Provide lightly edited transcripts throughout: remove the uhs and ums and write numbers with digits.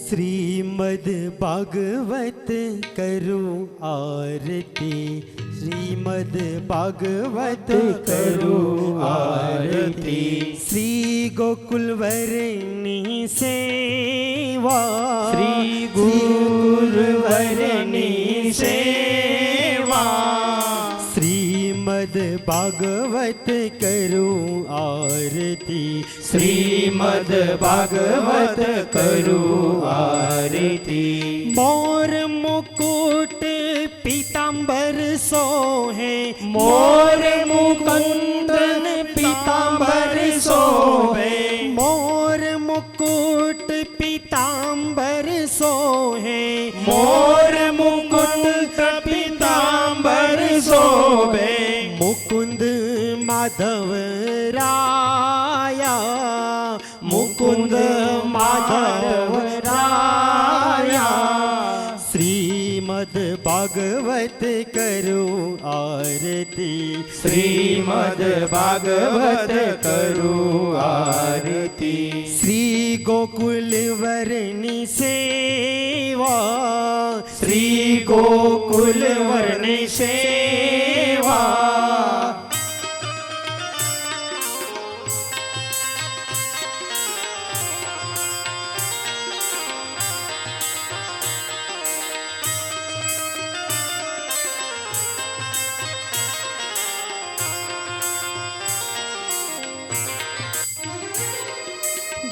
श्रीमद् भागवत करो आरती, श्रीमद् भागवत करो आरती। श्री गोकुलवरनी सेवा, श्री गुरुवरनी सेवा। श्रीमद् भागवत करो आरती, श्रीमद् भागवत करो आरती। मोर मुकुट पीतांबर सोहे, मोर मुकुंदन पीतांबर सोहे। मोर मुकुट पीतांबर सोहे, मोर मुकुट पीतांबर शोभे। मुकुंद माधव राया, मुकुंद माधव राया। श्रीमद् भागवत करो आरती, श्रीमद् भागवत करो आरती। श्री गोकुलवरनी सेवा, श्री गोकुलवरनी सेवा।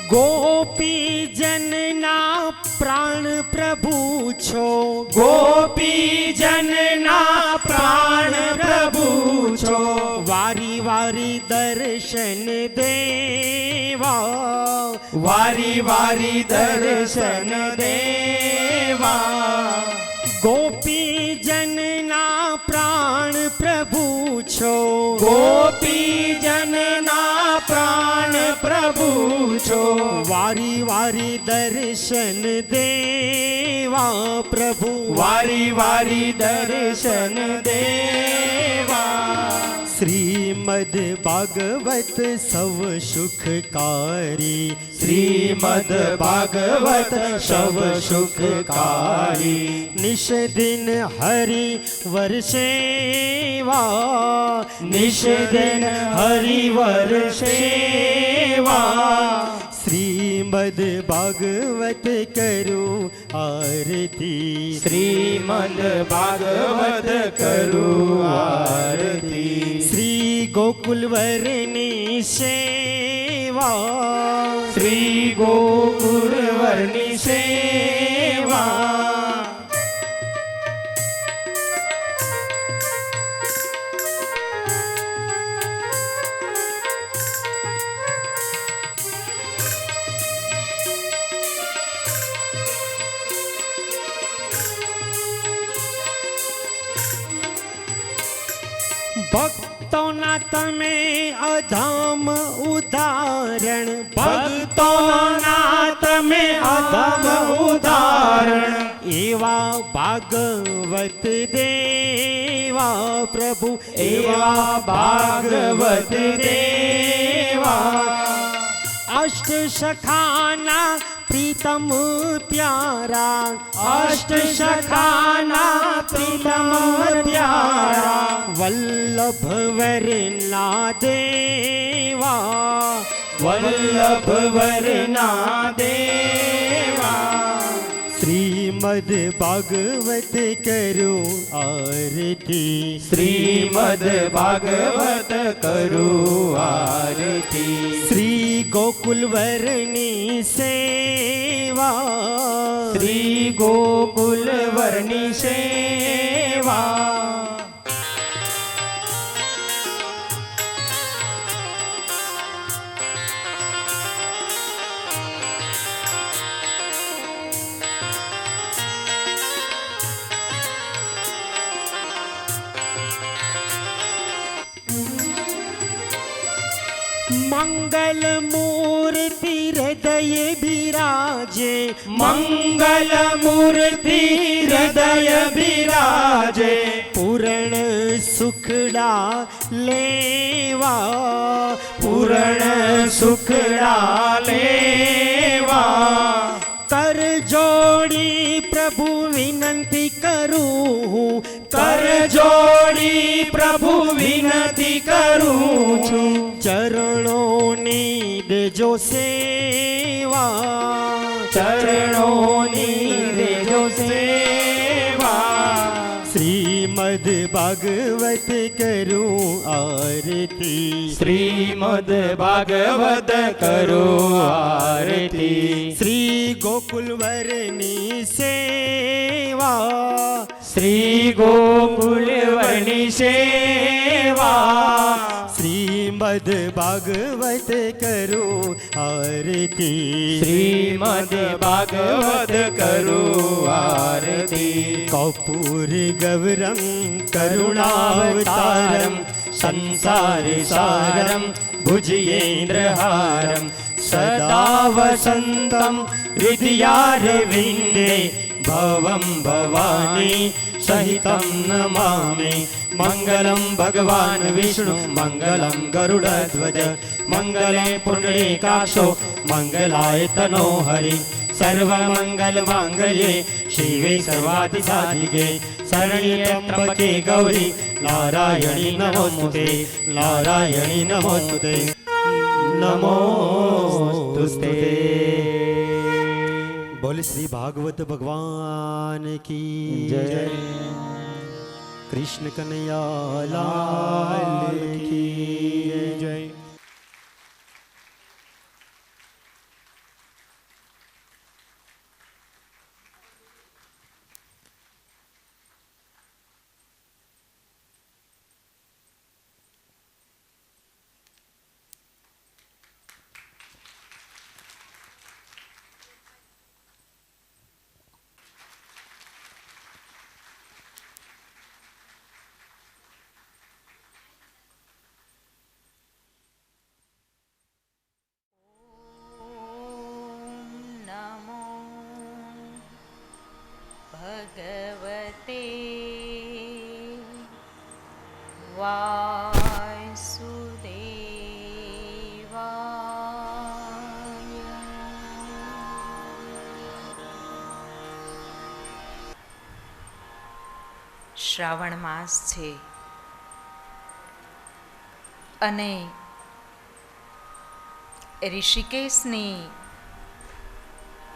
गोपी जनना प्राण प्रभु छो, गोपी जनना प्राण प्रभु छो। वारी वारी दर्शन देवा, वारी वारी दर्शन देवा। गोपी जनना प्राण प्रभु छो, गोपी जनना प्राण प्रभु छो। वारी वारी दर्शन देवा प्रभु, वारी वारी दर्शन देवा। श्रीमद् भागवत सब सुखकारी, श्रीमद् भागवत सब सुखकारी। निश दिन हरि वर्षेवा, निश दिन हरिवर सेवा। श्रीमद् भागवत करो आरती, श्रीमद् भागवत करो आरती। श्री गोकुलवरनी सेवा, श्री गोकुलवरनी सेवा। ભક્તો ના તમે અધામ ઉદાહરણ, ભક્તો ના તમે અધમ ઉદાહરણ। એવા ભાગવત દેવા પ્રભુ, એવા ભાગવત દેવા। અષ્ટ સખાના પ્રીતમ પ્યારા, અષ્ટ સખાના પ્રીતમ પ્યારા। વલ્લભ વરના દેવા, વલ્લભ વરના દેવા। શ્રીમદ્ ભાગવત કરો આરતી, શ્રીમદ્ ભાગવત કરો આરતી। શ્રી ગોકુલવરની સેવા, શ્રી ગોકુલવરની સેવા। મંગલ મૂર્તિ હૃદય બિરાજે, મંગલ મૂર્તિ હૃદય બિરાજે। પૂરણ સુખડા લેવા, પૂરણ સુખડા લેવા। કરજો જોડી પ્રભુ વિનંતી કરું હું, કર જોડી પ્રભુ વિનંતી કરું છું, ચરણોની દેજો સેવા, ચરણોની દેજો સેવા, શ્રીમદ ભાગવત કરું આરતી, શ્રીમદ ભાગવત કરો આરતી, શ્રી ગોકુલવરની સેવા, શ્રી ગોકુલવરની સેવા, શ્રીમદ ભાગવત કરું આરતી, શ્રીમદ ભાગવત કરો આરતી, કપૂર ગૌરમ કરુણાવતારમ સંસાર સારમ ભુજયેન્દ્રહારમ સદા વસંતમ હૃદયારવિંદે ભવમ ભવાની સહિતમ નમામિ, મંગલમ ભગવાન વિષ્ણુ મંગલમ ગરુડધ્વજ, મંગલે પુંડરીકાક્ષો મંગલાય તનો હરિ, સર્વમંગલ માંગલ્યે શિવે સર્વાર્થ સાધિકે, શરણ્યે ત્ર્યંબકે ગૌરી નારાયણી નમોસ્તુતે, નારાયણી નમોસ્તુતે, નમોસ્તુતે। બોલ શ્રી ભાગવત ભગવાન કી જય, કૃષ્ણ કનૈયા લાલ કી જય। भगवते वासुदेवाय। શ્રાવણ માસ છે અને ઋષિકેશની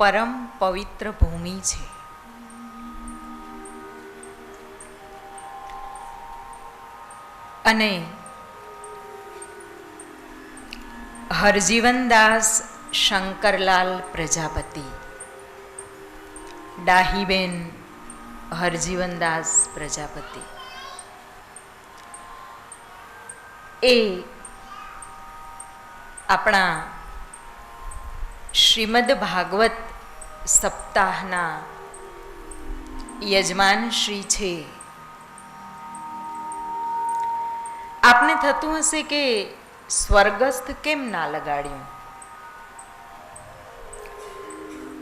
પરમ પવિત્ર ભૂમિ છે। અને હરજીવનદાસ શંકરલાલ પ્રજાપતિ, ડાહીબેન હરજીવનદાસ પ્રજાપતિ, એ આપણા શ્રીમદ ભાગવત સપ્તાહના યજમાન શ્રી છે। આપને થતું હશે કે સ્વર્ગસ્થ કેમ ના લગાડ્યું?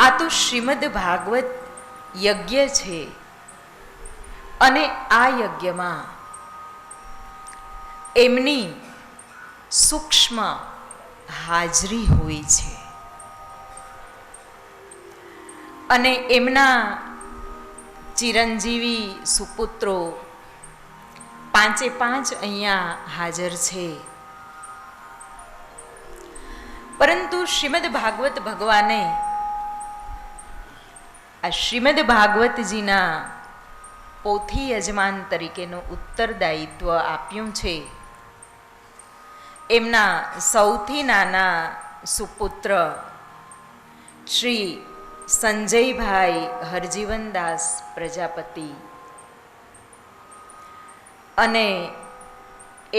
આ તો શ્રીમદ ભાગવત યજ્ઞ છે અને આ યજ્ઞમાં એમની સૂક્ષ્મ હાજરી હોય છે અને એમના ચિરંજીવી સુપુત્રો પાંચે પાંચ અહીંયા હાજર છે। પરંતુ શ્રીમદ ભાગવત ભગવાને આ શ્રીમદ ભાગવતજીના પોથી યજમાન તરીકેનું ઉત્તરદાયિત્વ આપ્યું છે એમના સૌથી નાના સુપુત્ર શ્રી સંજયભાઈ હરજીવનદાસ પ્રજાપતિ અને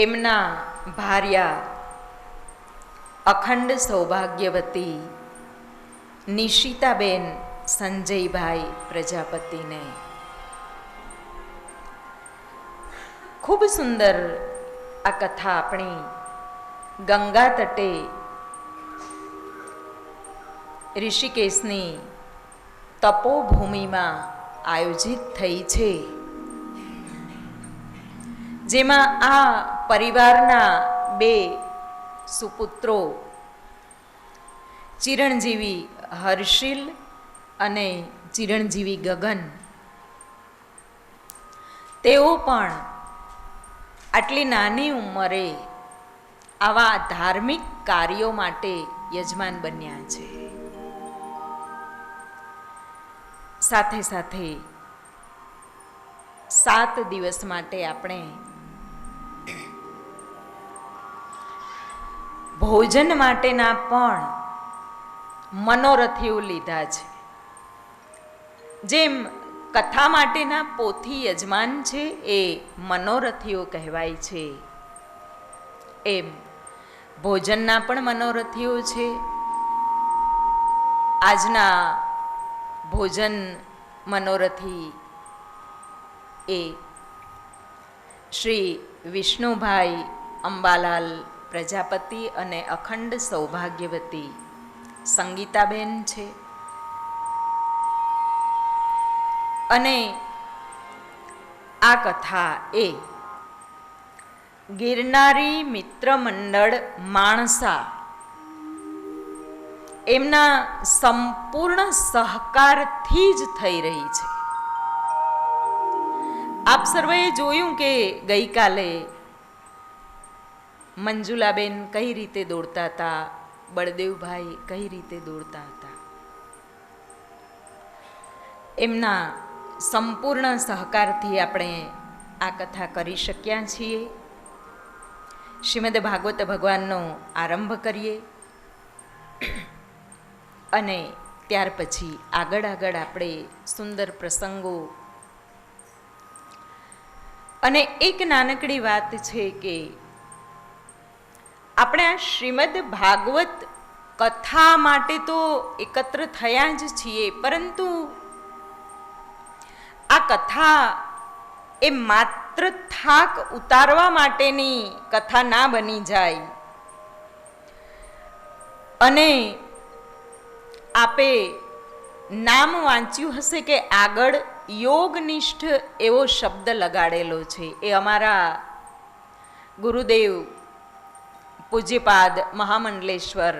એમના ભાર્યા અખંડ સૌભાગ્યવતી નિશિતાબેન સંજયભાઈ પ્રજાપતિને ખૂબ સુંદર આ કથા આપણી ગંગા તટે ઋષિકેશની તપોભૂમિમાં આયોજિત થઈ છે, જેમાં આ પરિવારના બે સુપુત્રો ચિરંજીવી હર્ષિલ અને ચિરંજીવી ગગન, તેઓ પણ આટલી નાની ઉંમરે આવા ધાર્મિક કાર્યો માટે યજમાન બન્યા છે. સાથે સાથે 7 દિવસ માટે આપણે ભોજન માટેના પણ મનોરથીઓ લીધા છે. જેમ કથા માટેના પોથી યજમાન છે એ મનોરથીઓ કહેવાય છે, એમ ભોજનના પણ મનોરથીઓ છે. આજના ભોજન મનોરથી એ શ્રી વિષ્ણુભાઈ અંબાલાલ પ્રજાપતિ અને અખંડ સૌભાગ્યવતી સંગીતાબેન છે. અને આ કથા એ ગિરનારી મિત્ર મંડળ માણસા એમના સંપૂર્ણ સહકારથી જ થઈ રહી છે. આપ સર્વેએ જોયું કે ગઈકાલે મંજુલાબેન કઈ રીતે દોડતા હતા, બળદેવભાઈ કઈ રીતે દોડતા હતા. એમના સંપૂર્ણ સહકારથી આપણે આ કથા કરી શક્યા છીએ. શ્રીમદ ભાગવત ભગવાનનો આરંભ કરીએ અને ત્યાર પછી આગળ આપણે સુંદર પ્રસંગો. અને એક નાનકડી વાત છે કે આપણે આ શ્રીમદ ભાગવત કથા માટે તો એકત્ર થયા જ છીએ, પરંતુ આ કથા એ માત્ર થાક ઉતારવા માટેની કથા ના બની જાય. અને આપે નામ વાંચ્યું હશે કે આગળ યોગનિષ્ઠ એવો શબ્દ લગાડેલો છે. એ અમારા ગુરુદેવ પૂજ્યપાદ મહામંડલેશ્વર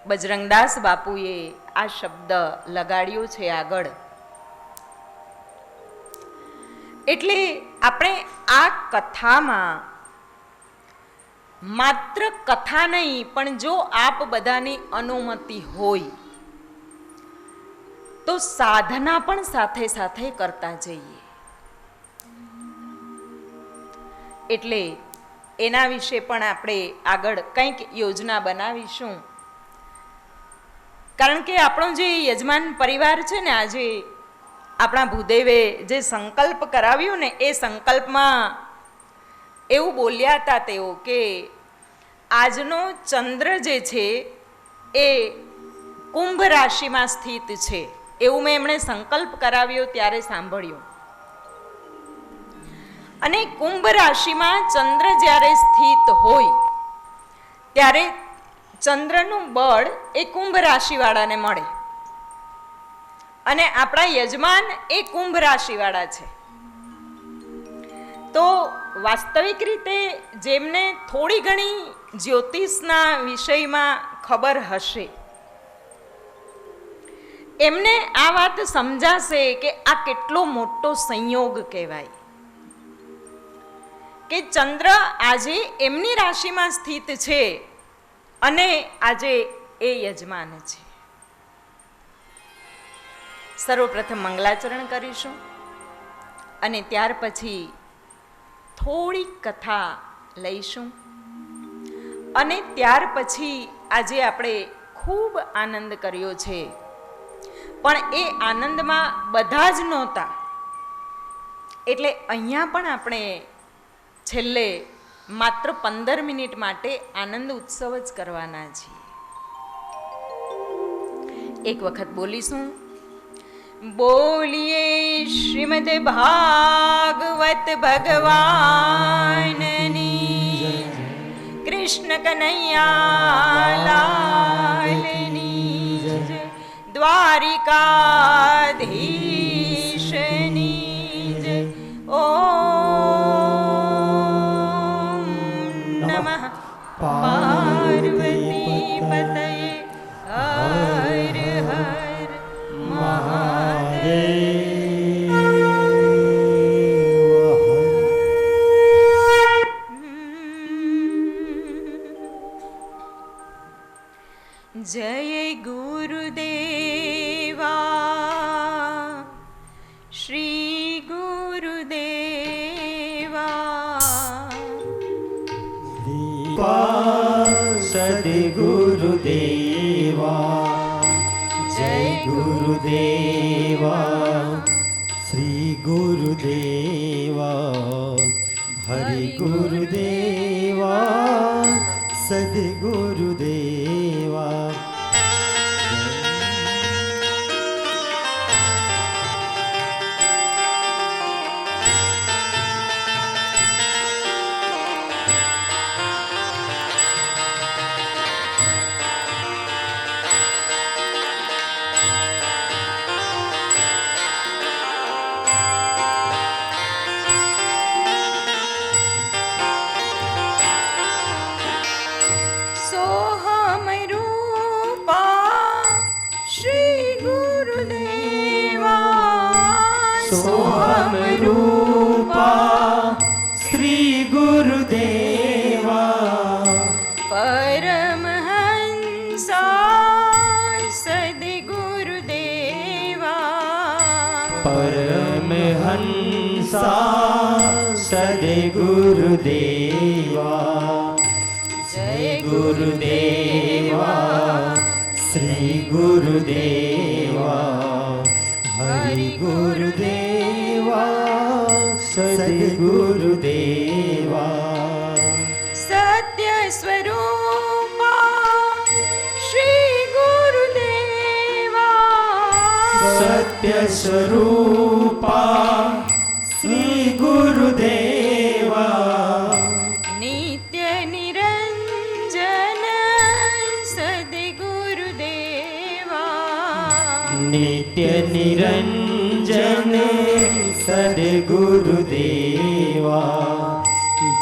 બજરંગદાસ બાપુએ આ શબ્દ લગાડ્યો છે આગળ. એટલે આપણે આ કથામાં માત્ર કથા નહીં, પણ જો આપ બધાની અનુમતિ હોય તો સાધના પણ સાથે સાથે કરતા જઈએ. એટલે એના વિશે પણ આપણે આગળ કંઈક યોજના બનાવીશું. કારણ કે આપણો જે યજમાન પરિવાર છે ને, આજે આપણા ભૂદેવે જે સંકલ્પ કરાવ્યો ને, એ સંકલ્પમાં એવું બોલ્યા હતા તેઓ કે આજનો ચંદ્ર જે છે એ કુંભ રાશિમાં સ્થિત છે. એવું મેં એમણે સંકલ્પ કરાવ્યો ત્યારે સાંભળ્યું. અને કુંભ રાશિમાં ચંદ્ર જ્યારે સ્થિત હોય ત્યારે ચંદ્રનું બળ એ કુંભ રાશિવાળાને મળે. અને આપણા યજમાન એ કુંભ રાશિવાળા છે. તો વાસ્તવિક રીતે જેમને થોડી ઘણી જ્યોતિષના વિષયમાં ખબર હશે એમને આ વાત સમજાશે કે આ કેટલો મોટો સંયોગ કહેવાય કે ચંદ્ર આજે એમની રાશિમાં સ્થિત છે અને આજે એ યજમાન છે. સર્વપ્રથમ મંગલાચરણ કરીશું અને ત્યાર પછી થોડી કથા લઈશું. અને ત્યાર પછી આજે આપણે ખૂબ આનંદ કર્યો છે, પણ એ આનંદમાં બધા જ નહોતા. એટલે અહીંયા પણ આપણે છેલ્લે માત્ર 15 મિનિટ માટે આનંદ ઉત્સવ જ કરવાના છીએ. એક વખત બોલીશું. બોલીએ શ્રીમદ ભાગવત ભગવાનની, કૃષ્ણ કનૈયા લાલની જય, દ્વારિકાધીશની જય. ઓમ નમઃ પાર્વતી પતયે હર હર મહાદેવ. ગુરુદેવા શ્રી ગુરુદેવા હરિ ગુરુદેવા સદગુરુદેવા. सोहम रूपा श्री गुरुदेवा परमहंसा सद्गुरुदेवा परमहंसा सद्गुरुदेवा. जय गुरुदेवा श्री गुरुदेवा हरि गुरुदेवा સદગુરુદેવા. સત્ય સ્વરૂપા શ્રી ગુરુદેવા સત્ય સ્વરૂપા શ્રી ગુરુદેવા નિત્ય નિરંજન સદ્ગુરુદેવા નિત્ય નિરંજન સદ્ગુરુદેવા.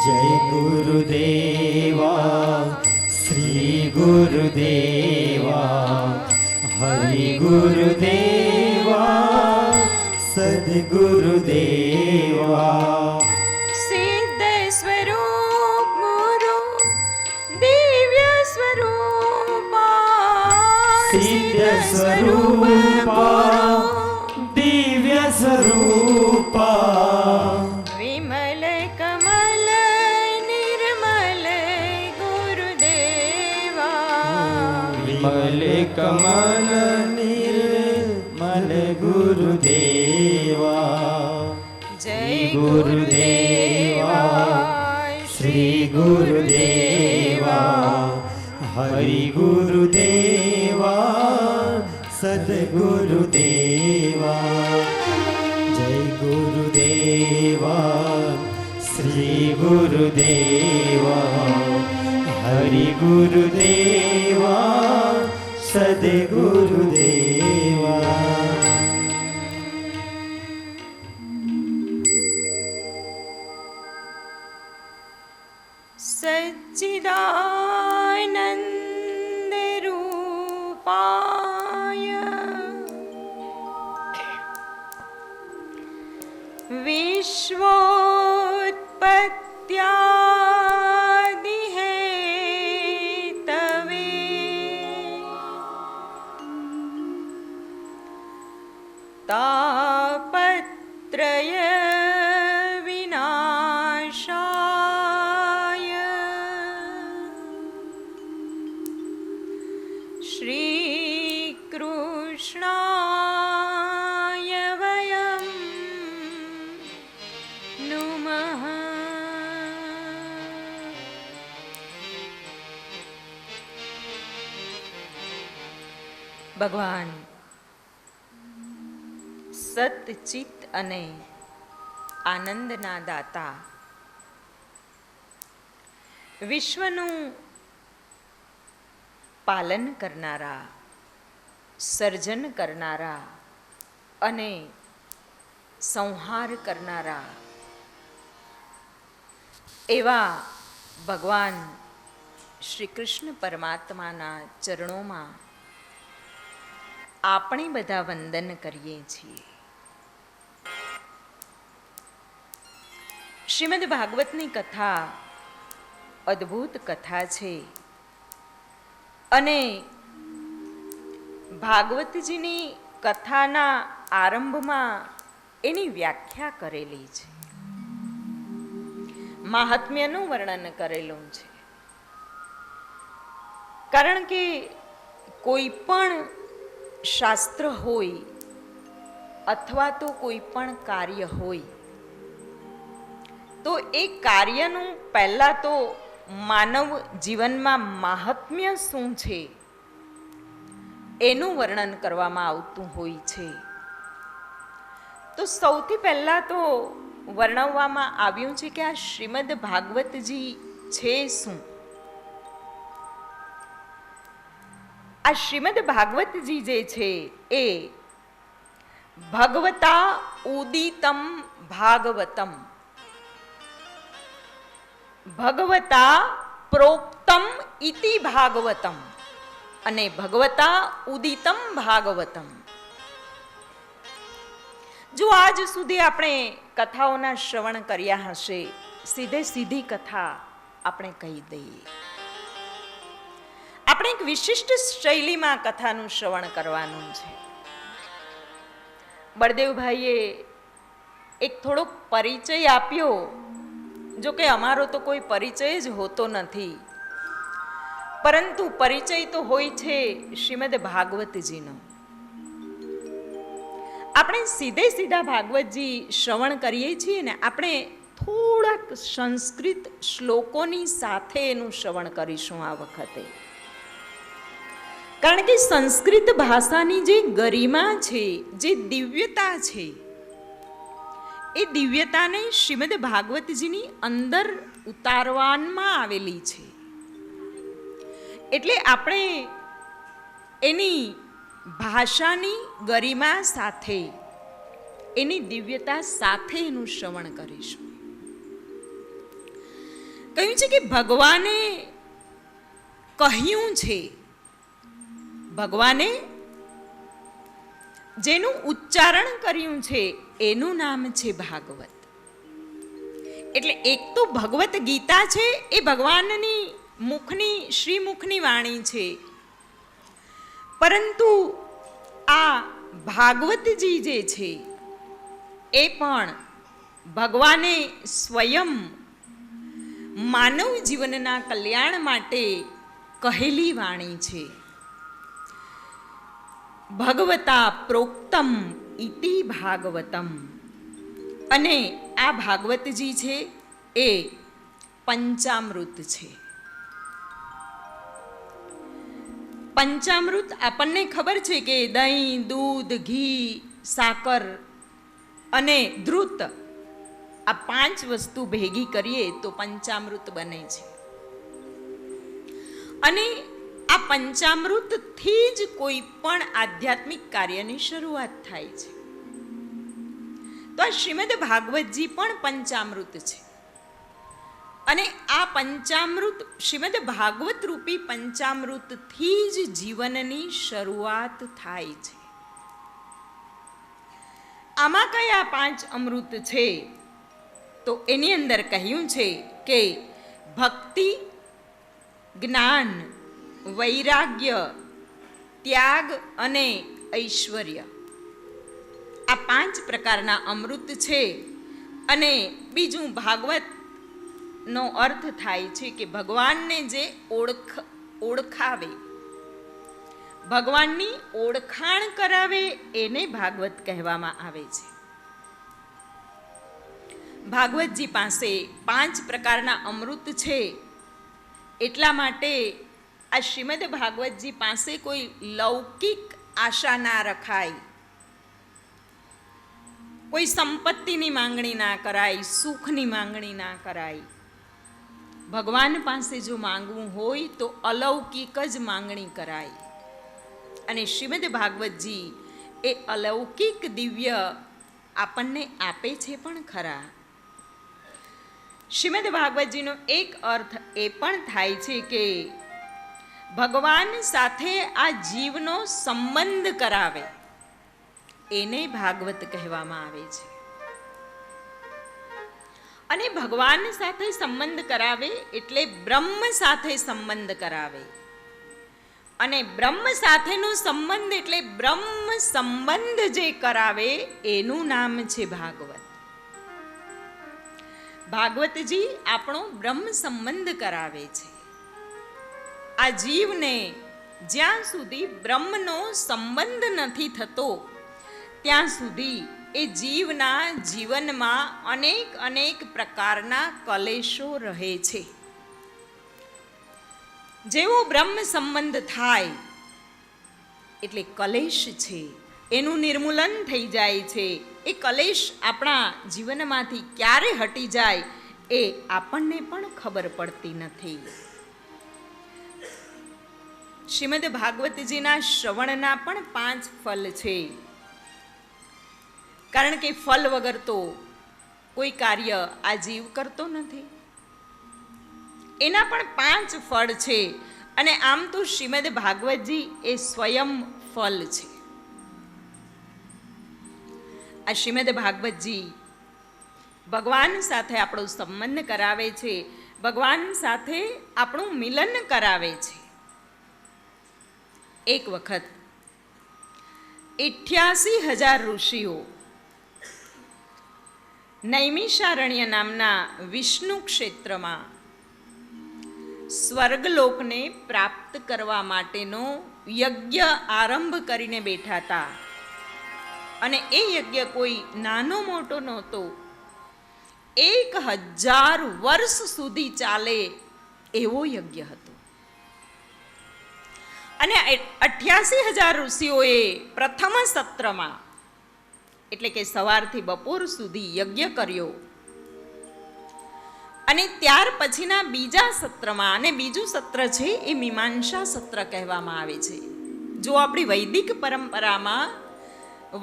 જય ગુરુદેવા શ્રી ગુરુદેવા હરિ ગુરુદેવા સદ્ગુરુદેવા. સિદ્ધ સ્વરૂપ ગુરુ દિવ્ય સ્વરૂપા સિદ્ધ સ્વરૂપા દિવ્ય સ્વરૂપા વિમલ કમલ નિર્મલ ગુરુદેવા વિમલ કમલ નિર્મલ ગુરુદેવા. જય ગુરુદેવા શ્રી ગુરુદેવા હરિ ગુરુદેવા સદગુરુદેવા. જય ગુરુદેવા શ્રી ગુરુદેવા હરિ ગુરુદેવા સદગુરુદેવા. સચ્ચિદાનંદ રૂપાય વિશ્વોત્પત્યાદિ હેતવે તાપત્રય વિનાશાય શ્રી કૃષ્ણાય વયમ નુમઃ. ભગવાન સતચિત અને આનંદના દાતા, વિશ્વનું પાલન કરનારા, સર્જન કરનારા અને સંહાર કરનારા એવા ભગવાન શ્રી કૃષ્ણ પરમાત્માના ચરણોમાં આપણે બધા વંદન કરીએ છીએ. શ્રીમદ ભાગવતની કથા અદ્ભુત કથા છે અને ભાગવતજીની કથાના આરંભમાં એની વ્યાખ્યા કરેલી છે, મહાત્મ્યનું વર્ણન કરેલું છે. કારણ કે કોઈ પણ શાસ્ત્ર હોય અથવા તો કોઈ પણ કાર્ય હોય તો એ કાર્યનું પહેલાં તો માનવ જીવનમાં મહાત્મ્ય શું છે એનું વર્ણન કરવામાં આવતું હોય છે. તો સૌથી પહેલાં તો વર્ણવવામાં આવ્યું છે કે આ શ્રીમદ ભાગવતજી છે શું. આ શ્રીમદ ભાગવતજી જે છે એ ભગવતા ઉદિતમ ભાગવતમ, ભગવતા પ્રોક્તમ ઇતિ ભાગવતમ અને ભગવતા ઉદિતમ ભાગવતમ. જો આજ સુધી આપણે કથાઓના શ્રવણ કર્યા હશે, સીધી કથા આપણે કહી દઈએ. આપણે એક વિશિષ્ટ શૈલીમાં કથાનું શ્રવણ કરવાનું છે. બળદેવભાઈએ એક થોડોક પરિચય આપ્યો, જો કે અમારો તો કોઈ પરિચય જ હોતો નથી, પરંતુ પરિચય તો હોય છે શ્રીમદ ભાગવતજીનો. આપણે સીધા ભાગવતજી શ્રવણ કરીએ છીએ ને, આપણે થોડાક સંસ્કૃત શ્લોકોની સાથે એનું શ્રવણ કરીશું આ વખતે. કારણ કે સંસ્કૃત ભાષાની જે ગરિમા છે, જે દિવ્યતા છે, એ દિવ્યતાને શ્રીમદ ભાગવતજીની અંદર ઉતારવામાં આવેલી છે. એટલે આપણે એની ભાષાની ગરિમા સાથે, એની દિવ્યતા સાથે એનું શ્રવણ કરીશું. કહ્યું છે કે ભગવાને કહ્યું છે, ભગવાને જેનું ઉચ્ચારણ કર્યું છે એનું નામ છે ભાગવત. એટલે એક તો ભગવત ગીતા છે, એ ભગવાનની મુખની, શ્રીમુખની વાણી છે, પરંતુ આ ભાગવતજી જે છે એ પણ ભગવાને સ્વયં માનવ જીવનના કલ્યાણ માટે કહેલી વાણી છે. ભગવતા પ્રોક્તમ ઇતિ ભાગવતમ. અને આ ભાગવતજી છે એ પંચામૃત છે. પંચામૃત આપણને ખબર છે કે દહીં, દૂધ, ઘી, સાકર અને ધ્રુત, આ 5 વસ્તુ ભેગી કરીએ તો પંચામૃત બને છે. અને આ પંચામૃતથી જ કોઈ પણ આધ્યાત્મિક કાર્યની શરૂઆત થાય છે. તો આ શ્રીમદ ભાગવતજી પણ પંચામૃત છે. અને આ પંચામૃત, શ્રીમદ ભાગવત રૂપી પંચામૃતથી જ જીવનની શરૂઆત થાય છે. આમાં કયા 5 અમૃત છે? તો એની અંદર કહ્યું છે કે ભક્તિ, જ્ઞાન, વૈરાગ્ય, ત્યાગ અને ઐશ્વર્ય. આ 5 પ્રકારના અમૃત છે. અને બીજું ભાગવતનો અર્થ થાય છે કે ભગવાનને જે ઓળખાવે, ભગવાનની ઓળખાણ કરાવે, એને ભાગવત કહેવામાં આવે છે. ભાગવતજી પાસે 5 પ્રકારના અમૃત છે. એટલા માટે આ શ્રીમદ ભાગવતજી પાસે કોઈ લૌકિક આશા ના રખાય, કોઈ સંપત્તિની માંગણી ના કરાય, સુખની માંગણી ના કરાય. ભગવાન પાસે જો માંગવું હોય તો અલૌકિક જ માંગણી કરાય. અને શ્રીમદ ભાગવતજી એ અલૌકિક દિવ્ય આપણને આપે છે પણ ખરા. શ્રીમદ ભાગવતજીનો એક અર્થ એ પણ થાય છે કે ભગવાન સાથે આ જીવનો સંબંધ કરાવે, એને ભાગવત કહેવામાં આવે છે. અને ભગવાન સાથે સંબંધ કરાવે એટલે બ્રહ્મ સાથે સંબંધ કરાવે. અને બ્રહ્મ સાથેનો સંબંધ એટલે બ્રહ્મ સંબંધ જે કરાવે એનું નામ છે ભાગવત. ભાગવતજી આપણો બ્રહ્મ સંબંધ કરાવે છે. આ જીવને જ્યાં સુધી બ્રહ્મનો સંબંધ નથી થતો ત્યાં સુધી એ જીવના જીવનમાં અનેક અનેક પ્રકારના કલેશો રહે છે. જેવો બ્રહ્મ સંબંધ થાય એટલે કલેશ છે એનું નિર્મૂલન થઈ જાય છે. એ કલેશ આપણા જીવનમાંથી ક્યારે હટી જાય એ આપણને પણ ખબર પડતી નથી. શ્રીમદ ભાગવતજીના શ્રવણના પણ 5 ફલ છે. કારણ કે ફલ વગર તો કોઈ કાર્ય આ જીવ કરતો નથી. એના પણ 5 ફળ છે. અને આમ તો શ્રીમદ ભાગવતજી એ સ્વયં ફલ છે. આ શ્રીમદ ભાગવતજી ભગવાન સાથે આપણો સંબંધ કરાવે છે, ભગવાન સાથે આપણું મિલન કરાવે છે. એક વખત 88,000 ઋષિઓ નૈમિષારણ્ય નામના વિષ્ણુ ક્ષેત્રમાં સ્વર્ગલોકને પ્રાપ્ત કરવા માટેનો યજ્ઞ આરંભ કરીને બેઠા હતા. અને એ યજ્ઞ કોઈ નાનો મોટો નહોતો. 1000 વર્ષ સુધી ચાલે એવો યજ્ઞ હતો. અને 88,000 ઋષિઓએ પ્રથમ સત્રમાં એટલે કે સવારથી બપોર સુધી યજ્ઞ કર્યો. અને ત્યાર પછીના બીજા સત્રમાં, અને બીજું સત્ર છે એ મીમાંસા સત્ર કહેવામાં આવે છે. જો આપણી વૈદિક પરંપરામાં,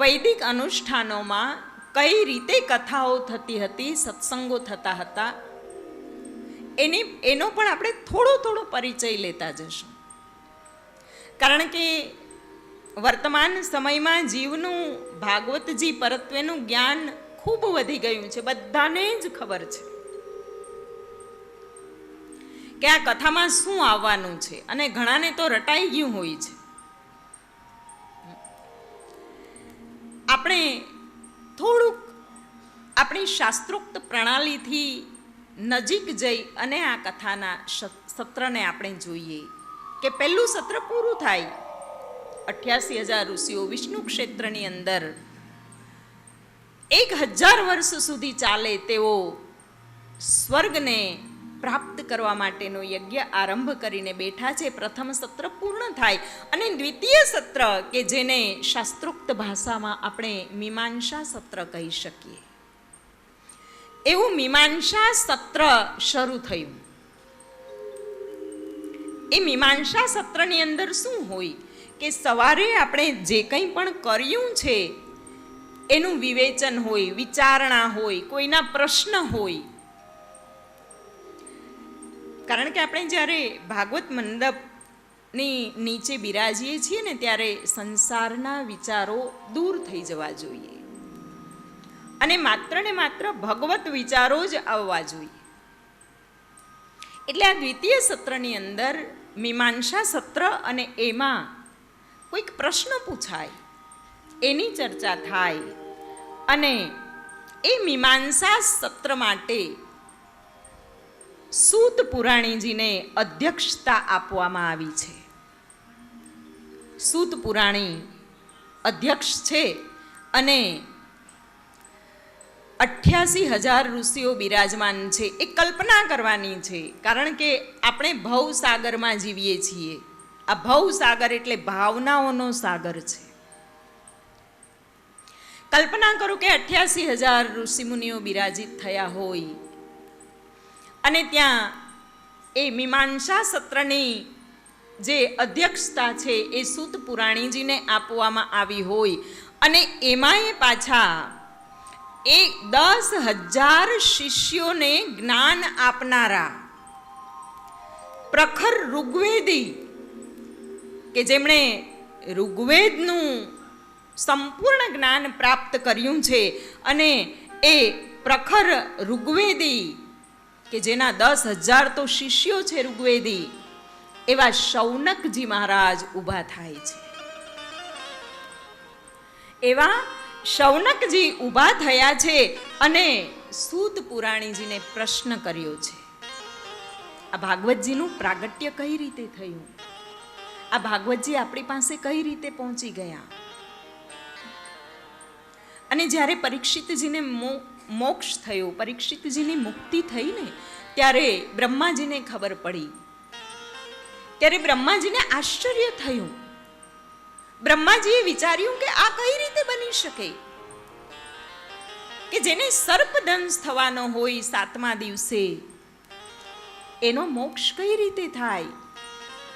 વૈદિક અનુષ્ઠાનોમાં કઈ રીતે કથાઓ થતી હતી, સત્સંગો થતા હતા, એનો પણ આપણે થોડો પરિચય લેતા જશું. કારણ કે વર્તમાન સમયમાં જીવનું ભાગવતજી પરત્વેનું જ્ઞાન ખૂબ વધી ગયું છે. બધાને જ ખબર છે કે આ કથામાં શું આવવાનું છે, અને ઘણાને તો રટાઈ ગયું હોય છે. આપણે થોડુંક આપણી શાસ્ત્રોક્ત પ્રણાલીથી નજીક જઈ અને આ કથાના સત્રને આપણે જોઈએ કે પહેલું સત્ર પૂરું થાય. 88,000 ઋષિઓ વિષ્ણુ ક્ષેત્રની અંદર 1000 વર્ષ સુધી ચાલે તેવો સ્વર્ગને પ્રાપ્ત કરવા માટેનો યજ્ઞ આરંભ કરીને બેઠા છે. પ્રથમ સત્ર પૂર્ણ થાય અને દ્વિતીય સત્ર કે જેને શાસ્ત્રોક્ત ભાષામાં આપણે મીમાંસા સત્ર કહી શકીએ, એવું મીમાંસા સત્ર શરૂ થયું. એ મીમાંસા સત્રની અંદર શું હોય કે સવારે આપણે જે કંઈ પણ કર્યું છે એનું વિવેચન હોય, વિચારણા હોય, કોઈના પ્રશ્ન હોય. કારણ કે આપણે જ્યારે ભાગવત મંડપની નીચે બિરાજીએ છીએ ને ત્યારે સંસારના વિચારો દૂર થઈ જવા જોઈએ અને માત્ર ને માત્ર ભગવત વિચારો જ આવવા જોઈએ. એટલે આ દ્વિતીય સત્રની અંદર મીમાંસા સત્ર, અને એમાં કોઈક પ્રશ્ન પૂછાય, એની ચર્ચા થાય. અને એ મીમાંસા સત્ર માટે સૂત પુરાણીજીને અધ્યક્ષતા આપવામાં આવી છે. સૂત પુરાણી અધ્યક્ષ છે અને 88,000 ઋષિઓ બિરાજમાન છે. એ કલ્પના કરવાની છે, કારણ કે આપણે ભવસાગરમાં જીવીએ છીએ. આ ભવસાગર એટલે ભાવનાઓનો સાગર છે. કલ્પના કરો કે 88,000 ઋષિમુનિઓ બિરાજિત થયા હોય અને ત્યાં એ મીમાંસા સત્રની જે અધ્યક્ષતા છે એ સૂત પુરાણીજીને આપવામાં આવી હોય, અને એમાં એ પાછા 10,000 શિષ્યોને જ્ઞાન આપનારા પ્રખર ઋગ્વેદી કે જેમણે ઋગ્વેદનું સંપૂર્ણ જ્ઞાન પ્રાપ્ત કર્યું છે, અને એ પ્રખર ઋગ્વેદી કે જેના 10,000 તો શિષ્યો છે ઋગ્વેદી, એવા શૌનકજી મહારાજ ઊભા થાય છે. એવા શૌનકજી ઊભા થયા છે અને સૂત પુરાણીજીને પ્રશ્ન કર્યો છે, આ ભાગવતજીનું પ્રાગટ્ય કઈ રીતે થયું, આ ભાગવતજી આપણી પાસે કઈ રીતે પહોંચી ગયા? અને જ્યારે પરીક્ષિતજીને મોક્ષ થયો, પરીક્ષિતજીની મુક્તિ થઈ ને, ત્યારે બ્રહ્માજીને ખબર પડી. ત્યારે બ્રહ્માજીને આશ્ચર્ય થયું. બ્રહ્માજીએ વિચાર્યું કે આ કઈ રીતે બની શકે કે જેને સર્પદંશ થવાનો હોય 7મા દિવસે, એનો મોક્ષ કઈ રીતે થાય?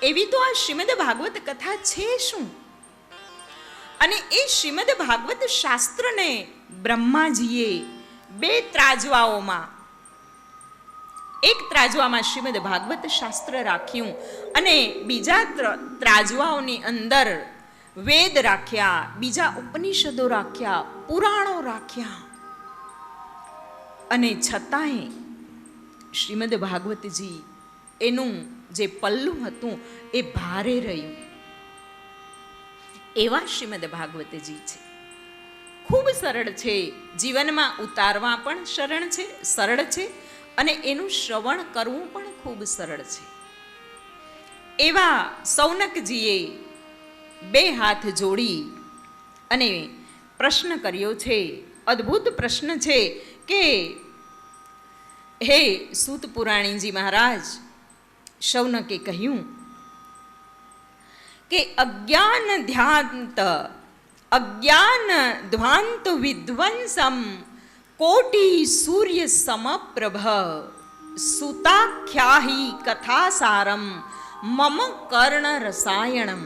એવી તો આ શ્રીમદ ભાગવત કથા છે શું? અને એ શ્રીમદ ભાગવત શાસ્ત્રને બ્રહ્માજીએ 2 ત્રાજવાઓમાં, એક ત્રાજવામાં શ્રીમદ ભાગવત શાસ્ત્ર રાખ્યું અને બીજા ત્રાજવાઓની અંદર વેદ રાખ્યા, બીજા ઉપનિષદો રાખ્યા, પુરાણો રાખ્યા. અને છતાંય શ્રીમદ ભાગવતજી એનું જે પલ્લું હતું એ ભારે રહ્યું. એવા શ્રીમદ ભાગવતજી છે. ખૂબ સરળ છે, જીવનમાં ઉતારવા પણ સરળ છે અને એનું શ્રવણ કરવું પણ ખૂબ સરળ છે. એવા સૌનકજીએ 2 હાથ જોડી અને પ્રશ્ન કર્યો છે. અદ્ભુત પ્રશ્ન છે કે હે સૂત પુરાણીજી મહારાજ, શૌનકે કહ્યું કે અજ્ઞાન ધ્વાંત વિધ્વંસમ કોટિ સૂર્ય સમપ્રભ સુતાખ્યાહી કથાસારમ મમ કર્ણ રસાયણમ.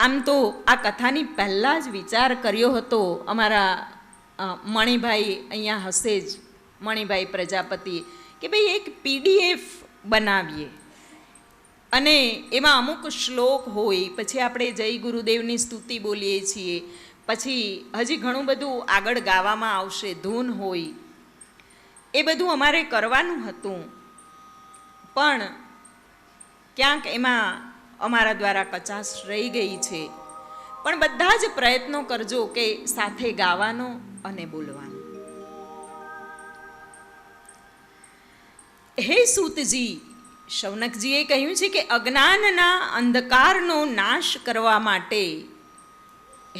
આમ તો આ કથાની પહેલા જ વિચાર કર્યો હતો અમારા મણિભાઈ, અહીંયા હશે જ, મણિભાઈ પ્રજાપતિ, કે ભાઈ એક PDF બનાવીએ અને એમાં અમુક શ્લોક હોય, પછી આપણે જય ગુરુદેવની સ્તુતિ બોલીએ છીએ, પછી હજી ઘણું બધું આગળ ગાવામાં આવશે, ધૂન હોય, એ બધું અમારે કરવાનું હતું. પણ ક્યાંક એમાં અમારા દ્વારા કચાશ રહી ગઈ છે. પણ બધા જ પ્રયત્નો કરજો કે સાથે ગાવાનો અને બોલવાનો. હે સૂતજી, શૌનકજીએ કહ્યું છે કે અજ્ઞાનના અંધકારનો નાશ કરવા માટે,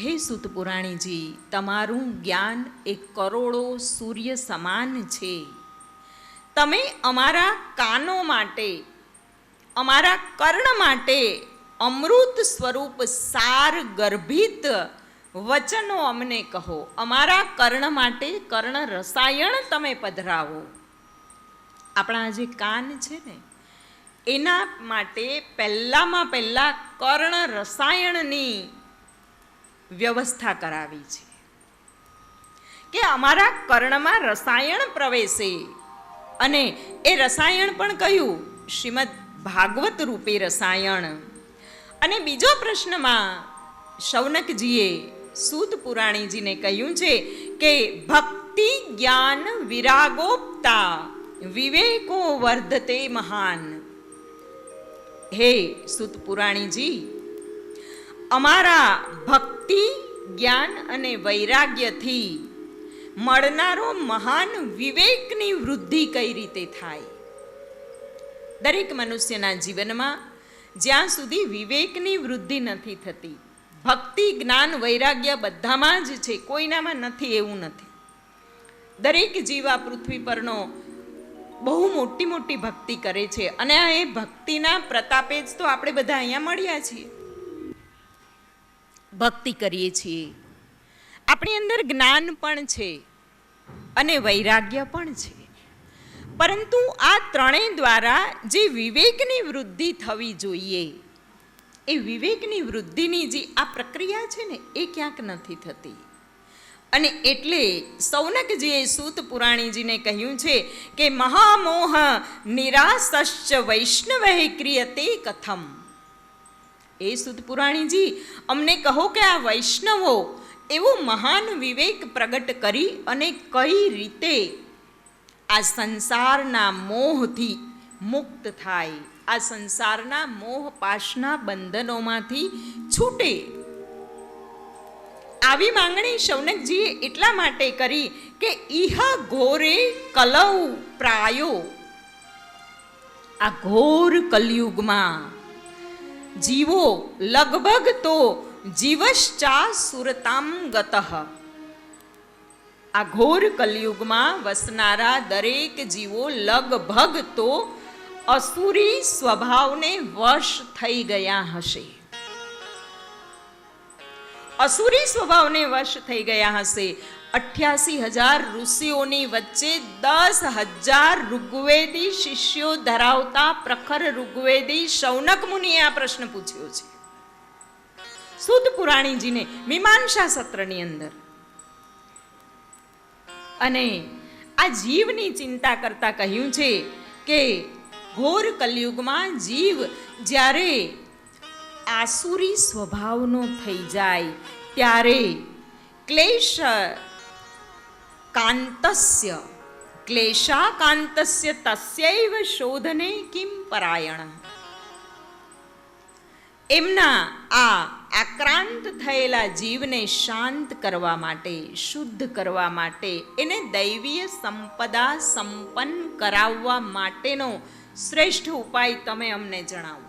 હે સૂત પુરાણીજી, તમારું જ્ઞાન એક કરોડો સૂર્ય સમાન છે. તમે અમારા કાનો માટે, અમારા કર્ણ માટે અમૃત સ્વરૂપ સાર ગર્ભિત વચનો અમને કહો. અમારા કર્ણ માટે કર્ણ રસાયણ તમે પધરાવો. આપણા જે કાન છે ને, એના માટે પહેલામાં પહેલા કર્ણ રસાયણની વ્યવસ્થા કરાવી છે કે અમારા કર્ણમાં રસાયણ પ્રવેશે. અને એ રસાયણ પણ કયું? શ્રીમદ ભાગવત રૂપે રસાયણ. અને બીજો પ્રશ્નમાં શૌનકજીએ સૂત પુરાણીજીને કહ્યું છે કે ભક્તિ જ્ઞાન વિરાગોપતા વિવેકો વર્ધતે મહાન. હે સૂત પુરાણીજી, અમારા ભક્તિ જ્ઞાન અને વૈરાગ્યથી મળનારો મહાન વિવેકની વૃદ્ધિ કઈ રીતે થાય? દરેક મનુષ્યના જીવનમાં જ્યાં સુધી વિવેકની વૃદ્ધિ નથી થતી, ભક્તિ જ્ઞાન વૈરાગ્ય બધામાં જ છે, કોઈનામાં નથી એવું નથી. દરેક જીવ આ પૃથ્વી પરનો બહુ મોટી મોટી ભક્તિ કરે છે અને આ એ ભક્તિના પ્રતાપે જ તો આપણે બધા અહીંયા મળ્યા છીએ, ભક્તિ કરીએ છીએ. આપણી અંદર જ્ઞાન પણ છે અને વૈરાગ્ય પણ છે. પરંતુ આ ત્રણેય દ્વારા જે વિવેકની વૃદ્ધિ થવી જોઈએ, એ વિવેકની વૃદ્ધિની જે આ પ્રક્રિયા છે ને, એ ક્યાંક નથી થતી. અને એટલે સૌનકજીએ સૂત પુરાણીજીને કહ્યું છે કે મહામોહ નિરાસશ્ચ વૈષ્ણવે ક્રિયતે કથમ. એ સૂત પુરાણીજી, અમને કહો કે આ વૈષ્ણવો એવો મહાન વિવેક પ્રગટ કરી અને કઈ રીતે આ સંસારના મોહથી મુક્ત થાય, આ સંસારના મોહ પાશના બંધનોમાંથી છૂટે. આવી માંગણી શૌનકજીએ એટલા માટે કરી કે ઇહ ઘોરે કલૌ પ્રાયો, આ ઘોર કલયુગમાં જીવો લગભગ તો જીવશ્ચા સુરતામ ગતઃ, આ ઘોર કલયુગમાં વસનારા દરેક જીવો લગભગ તો અસુરી સ્વભાવને વશ થઈ ગયા હશે. અસુરી સ્વભાવને વશ થઈ ગયા હશે. 88,000 ઋષિઓની વચ્ચે 10,000 ઋગ્વેદી શિષ્યો ધરાવતા પ્રખર ઋગ્વેદી શૌનક મુનિએ આ પ્રશ્ન પૂછ્યો છે સુદ પુરાણીજીને મીમાંસા સત્રની અંદર. અને આ જીવની ચિંતા કરતા કહ્યું છે કે ઘોર કલયુગમાં જીવ જ્યારે આસુરી સ્વભાવનો થઈ જાય ત્યારે ક્લેશાકાંતસ્ય તસ્યૈવ શોધને કિમ પરાયણ. એમના આ આક્રાંત થયેલા જીવને શાંત કરવા માટે, શુદ્ધ કરવા માટે, એને દૈવીય સંપદા સંપન્ન કરાવવા માટેનો શ્રેષ્ઠ ઉપાય તમે અમને જણાવો.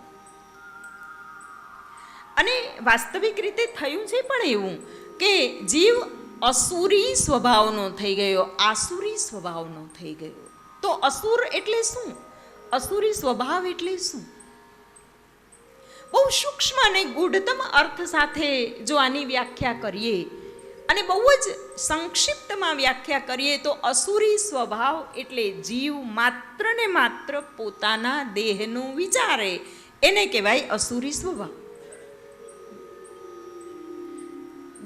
અને વાસ્તવિક રીતે થયું છે પણ એવું કે જીવ અસુરી સ્વભાવનો થઈ ગયો, આસુરી સ્વભાવનો થઈ ગયો. તો અસુર એટલે શું? અસુરી સ્વભાવ એટલે શું? બહુ સૂક્ષ્મ અને ગૂઢતમ અર્થ સાથે જો આની વ્યાખ્યા કરીએ અને બહુ જ સંક્ષિપ્તમાં વ્યાખ્યા કરીએ તો અસુરી સ્વભાવ એટલે જીવ માત્ર ને માત્ર પોતાના દેહનું વિચારે, એને કહેવાય અસુરી સ્વભાવ.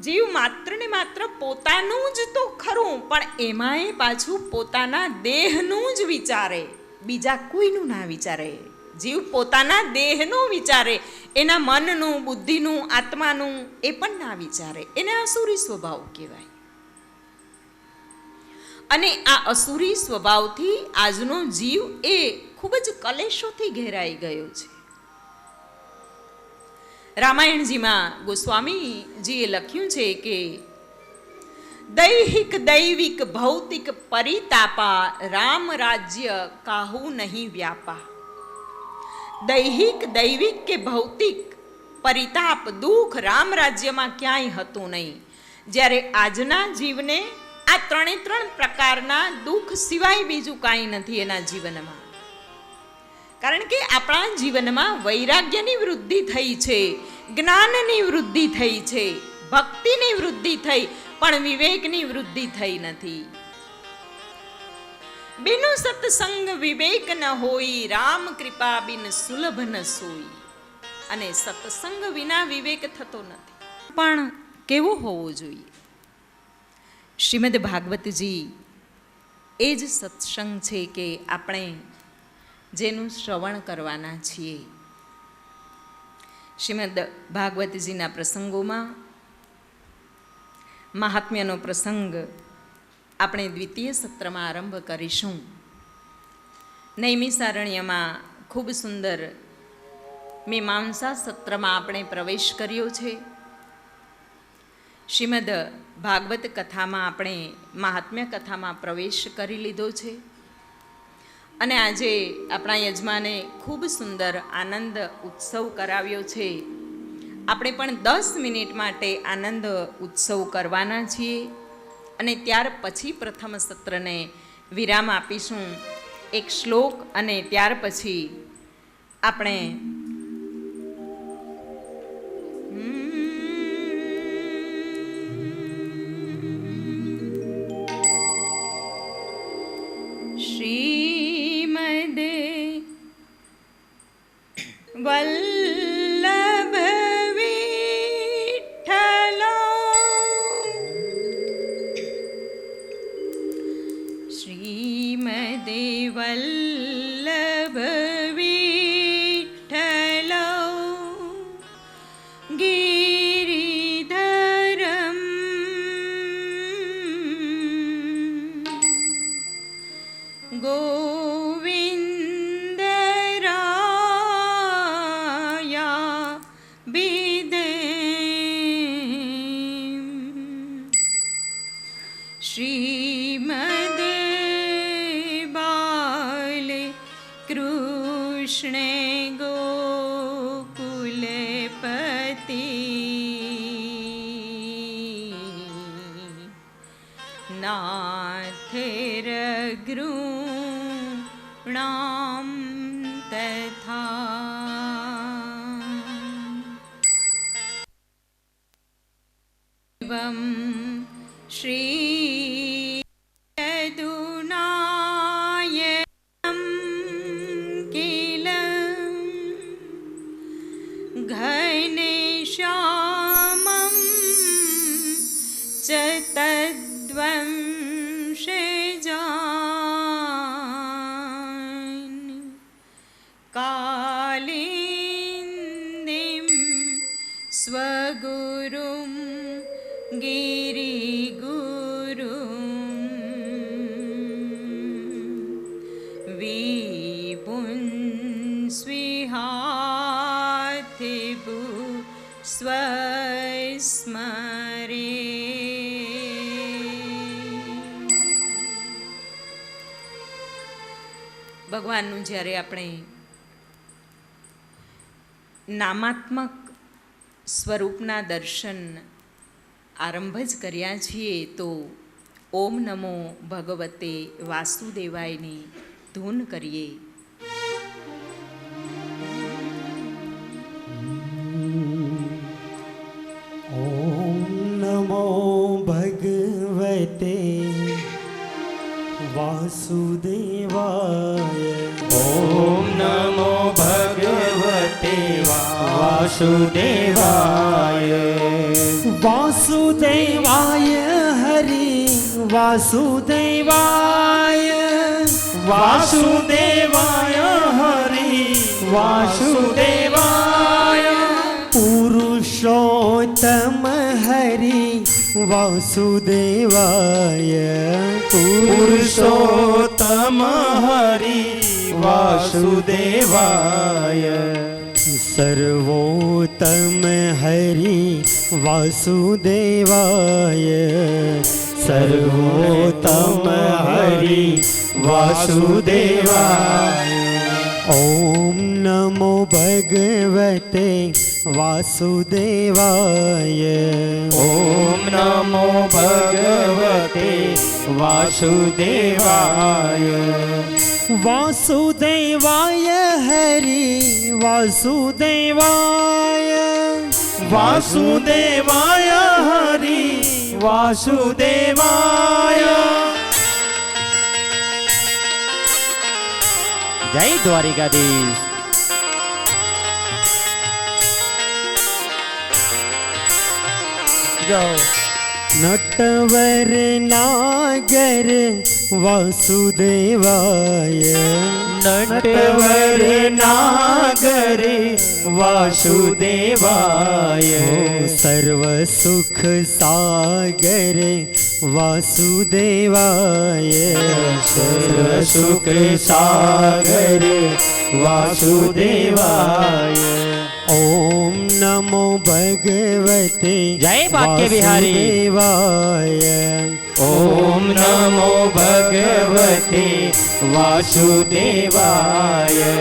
જીવ માત્ર ને માત્ર પોતાનું જ તો ખરું, પણ એમાંય પાછું પોતાના દેહનું જ વિચારે, બીજા કોઈનું ના વિચારે. જીવ પોતાના દેહનું વિચારે, એના મનનું, બુદ્ધિનું, આત્માનું એ પણ ના વિચારે. એને અસુરી સ્વભાવ કહેવાય. અને આ અસુરી સ્વભાવથી આજનો જીવ એ ખૂબ જ કલેશોથી ઘેરાઈ ગયો છે. રામાયણજીમાં ગોસ્વામીજીએ લખ્યું છે કે દૈહિક દૈવિક ભૌતિક પરિતાપા રામ રાજ્ય કાહુ નહીં વ્યાપા. દૈહિક દૈવિક કે ભૌતિક પરિતાપ દુઃખ રામ રાજ્યમાં ક્યાંય હતું નહીં. જ્યારે આજના જીવને આ 3 પ્રકારના દુઃખ સિવાય બીજું કાંઈ નથી એના જીવનમાં. કારણ કે આપણા જીવનમાં વૈરાગ્યની વૃદ્ધિ થઈ છે, જ્ઞાનની વૃદ્ધિ થઈ છે, ભક્તિની વૃદ્ધિ થઈ, પણ વિવેકની વૃદ્ધિ થઈ નથી. બિનુ સત્સંગ વિવેક ન હોય, રામ કૃપા બિન સુલભ ન સોઈ. અને સત્સંગ વિના વિવેક થતો નથી. પણ કેવો હોવો જોઈએ? શ્રીમદ ભાગવતજી એ જ સત્સંગ છે કે આપણે જેનું શ્રવણ કરવાના છીએ. શ્રીમદ ભાગવતજીના પ્રસંગોમાં મહાત્મ્યનો પ્રસંગ આપણે દ્વિતીય સત્રમાં આરંભ કરીશું. નૈમિષારણ્યમાં ખૂબ સુંદર મીમાંસા સત્રમાં આપણે પ્રવેશ કર્યો છે. શ્રીમદ ભાગવત કથામાં આપણે મહાત્મ્ય કથામાં પ્રવેશ કરી લીધો છે. અને આજે આપણા યજમાને ખૂબ સુંદર આનંદ ઉત્સવ કરાવ્યો છે. આપણે પણ 10 મિનિટ માટે આનંદ ઉત્સવ કરવાના છીએ અને ત્યાર પછી પ્રથમ સત્રને વિરામ આપીશું. એક શ્લોક અને ત્યાર પછી આપણે શ્રીમદે વલ્લભ વિઠ્ઠલ શ્રીમદે વલ્લભ વિઠ્ઠલ ગિરિધરમ ગોવિંદરાયા વિદે શ્રીમદે બાલે કૃષ્ણ કૃષ્ણે ગોકુલપતિ નાથ રઘૃણામ તથા એવં શ્રી યદુનાયકં કિલ ઘનશ્યામં ચ તદ્વંશજાન કાલિંદીં સ્વગુરું ગિરિગુરું વિપુંસ્વિહાતિભુ સ્વસ્મરે. ભગવાનનું જ્યારે આપણે નામાત્મક સ્વરૂપના દર્શન આરંભ જ કર્યા છીએ તો ઓમ નમો ભગવતે વાસુદેવાયની ધૂન કરીએ. ઓમ નમો ભગવતે વાસુદેવાય. ઓમ નમો ભગવતે વાસુદેવાય. વાસુદેવાય હરિ વાસુદેવાય. વાસુદેવાય હરિ વાસુદેવાય. પુરુષોત્તમ હરિ વાસુદેવાય. પુરુષોત્તમ હરિ વાસુદેવાય. સર્વોત્તમ હરિ વાસુદેવાય. સર્વોત્તમ હરિ વાસુદેવાય. ઓમ નમો ભગવતે વાસુદેવાય. ઓમ નમો ભગવતે વાસુદેવાય. વાસુદેવાય હરિ વાસુદેવાય. વાસુદેવાય હરિ વાસુદેવાય. જય દ્વારિકાધીશ. જાઓ. નટવર નાગર વાસુદેવાય. નટવર નાગરે વાસુદેવાય. સર્વ સુખ સાગર વાસુદેવાય. સર્વ સુખ સાગર વાસુદેવાય. ઓમ નમો ભગવતે જય વાક્ય વિહારી. વાસુદેવાય. ઓમ નમો ભગવતે વાસુદેવાય.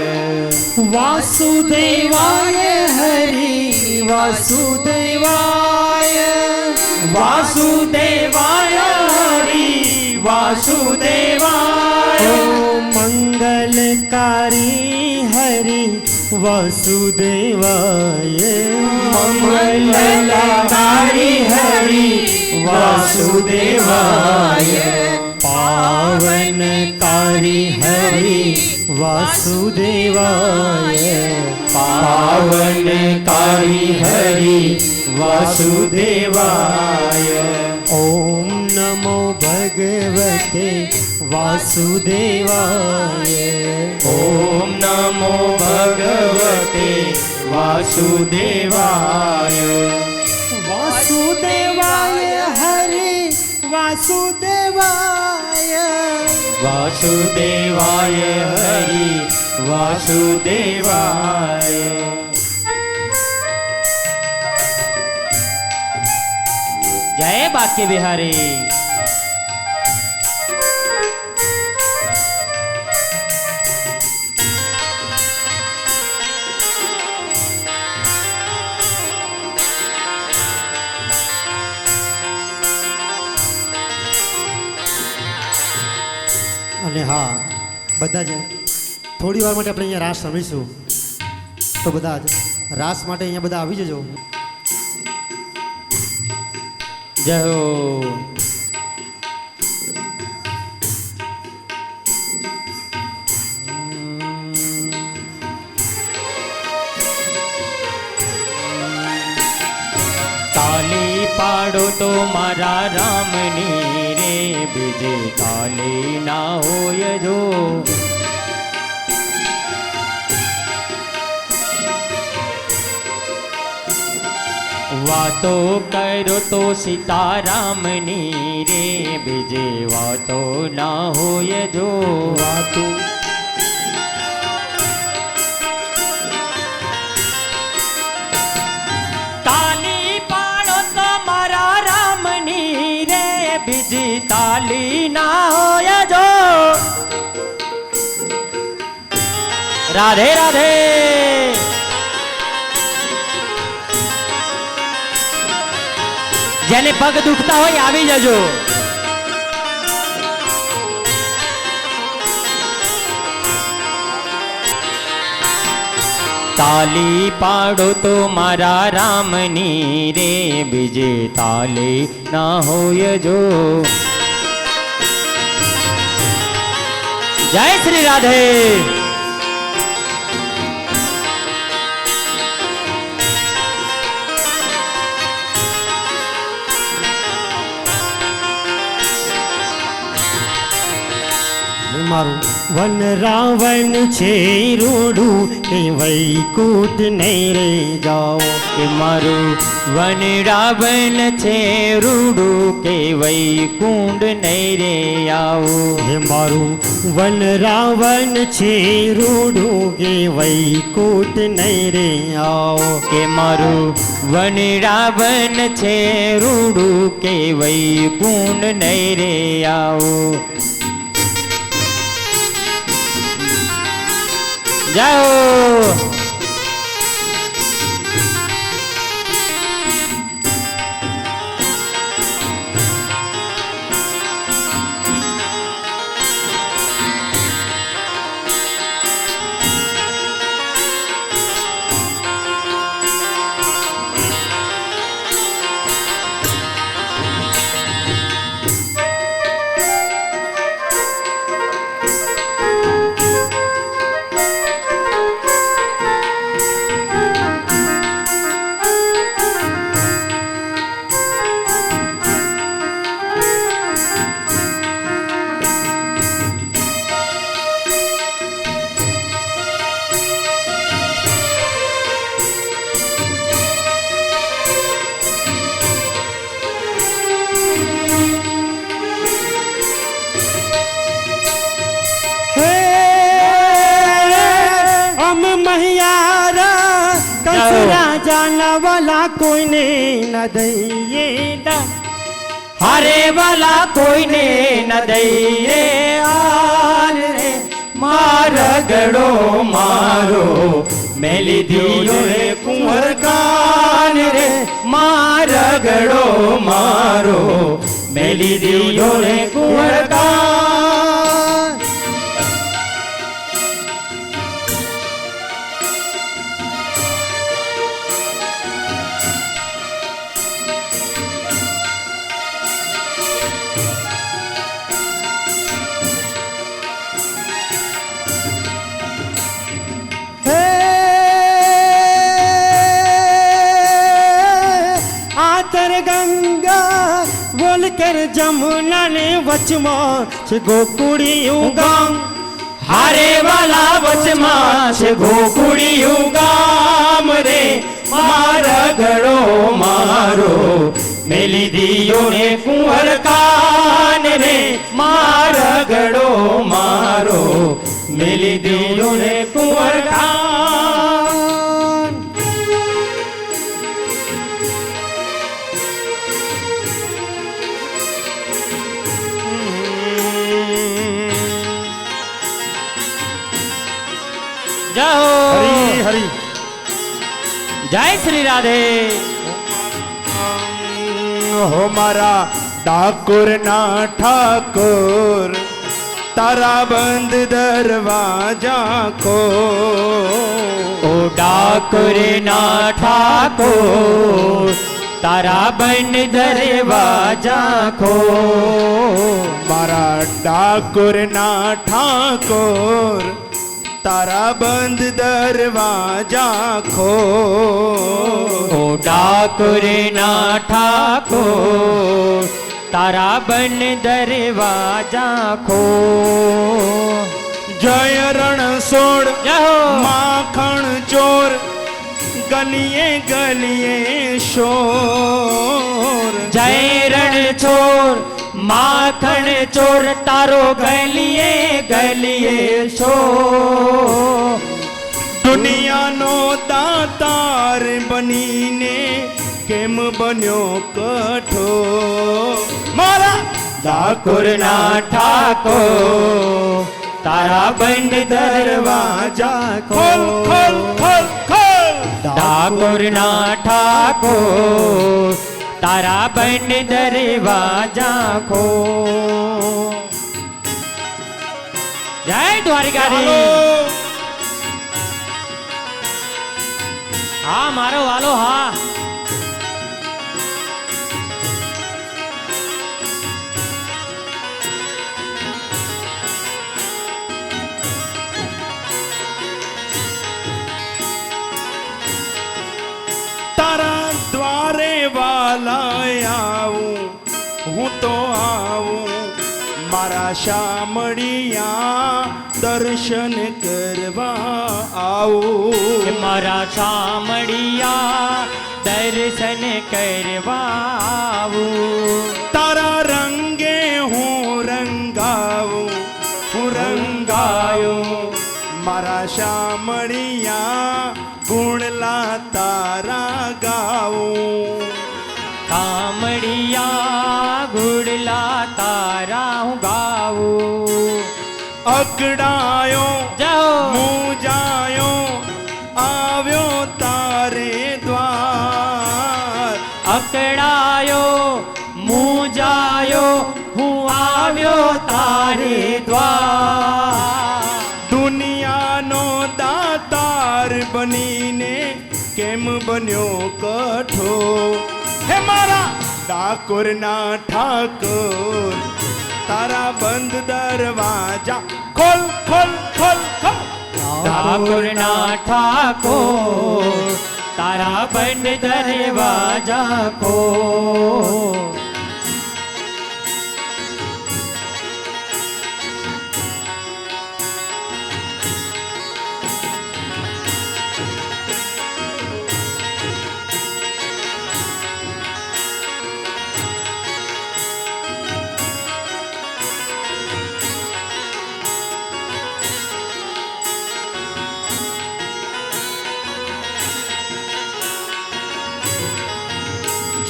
વાસુદેવાય હરિ વાસુદેવાય. વાસુદેવાય હરિ વાસુદેવાય. મંગલકારી હરિ વાસુદેવાય. મંગલકારી હરિ વાસુદેવાય. પાવનકારી હરિ વાસુદેવાય. પાવનકારી હરિ વાસુદેવાય. ઓમ નમો ભગવતે વાસુદેવાય. ઓમ નમો ભગવતે વાસુદેવાય. વાસુદેવાય હરિ વાસુદેવાય. વાસુદેવાય હરિ વાસુદેવાય. જય બાક્ય વિહારી. અને હા બધા જ થોડી વાર માટે આપણે અહીંયા રાસ રમીશું, તો બધા જ રાસ માટે અહીંયા બધા આવી જજો. જય હો. તાલી પાડો તો મારા રામની રે, બીજે તાલી ના હોય જો. વાતો કરો તો સીતારામની રે, બીજે વાતો ના હોય જો. વાતો તાલી પાડો તો મારા રામની રે, બીજી તાલી ના હોય જો. રાધે રાધે. જેને પગ દુખતા હોય આવી જજો. તાલી પાડો તો મારા રામની રે, બીજે તાલી ના હોય જો. જય શ્રી રાધે. મારું વન રાવણ છે રૂડું, એ વૈકુંઠ નહીં રે જાઓ. કે મારું વન રાવણ છે રૂડું, કે વૈકુંઠ નહીં રે આવો. હે મારું વન રાવણ છે રૂડું, કે વૈકુંઠ નહીં રે આવો. કે મારું વન રાવણ છે રૂડું, કે વૈકુંઠ નહીં રે આવો. જાઓ. જાના વાલા કોઈને ન દઈએ દા. હારે વાલા કોઈને ન દઈએ હાર રે. મારા ગળો મારો મેલી દીયો રે કુંવર કાન રે. મારા ગળો મારો મેલી દીયો રે કુંવર કાન. ગંગા બોલકર જમુના ને વચમાં છે ગોકુળિયું ગામ. હારે વાલા વચમાં છે ગોકુળિયું ગામ રે. મારા ગળો મારો મેલી દીયો ને કુંવર કાન રે. મારા ગળો મારો મેલી દીયો ને કુંવર કાન. જાઓ. હરી હરી. જય શ્રી રાધે. હો મારા ડાકોર ના ઠાકોર, તારા બંધ દરવાજા ખો ઓ ડાકોર ના ઠાકોર તારા બંધ દરવાજા ખો મારા ડાકોરના ઠાકોર તારા બંધ દરવાજા ખો ઓ ડાકોર ના ઠાકોર તારા બંધ દરવાજા ખો જય રણછોડ જય હો. માખણ ચોર ગલીએ ગલીએ શોર જય રણછોડ માખણ ચોર તારો ગલીએ ગલીએ શો દુનિયાનો દાતાર બનીને કેમ બન્યો કઠોર મારા ડાકોર ના ઠાકોર તારા બંધ દરવાજા ખોલ ખોલ ખોલ ખોલ ડાકોર ના ઠાકોર તારા બંધ દરવાજા ખો જય દ્વારિકાધીશ. હા મારો વાલો હા. તારા દ્વારે વાલા આવું હું તો આવું મારા શામળિયા દર્શન કરવા કે આવું મારા શામળિયા દર્શન કરવા આવું. તારા રંગે હું રંગાવું હું રંગાયો મારા શામળિયા ગુણલા તારા ગાવું કામડિયા ગુડલા તારા હું ગાવું. અકડાયો જાઓ મૂંઝાયો આવ્યો તારે દ્વાર અકળાયો મૂંઝાયો હું આવ્યો તારે દ્વાર. દુનિયાનો દાતાર બનીને કેમ બન્યો કઠોર હે મારા ડાકોરના ઠાકોર તારા બંધ દરવાજા ખોલ ખોલ ખોલ ખોલ ઠાકોરના ઠાકોર તારા બંધ દરવાજા ખો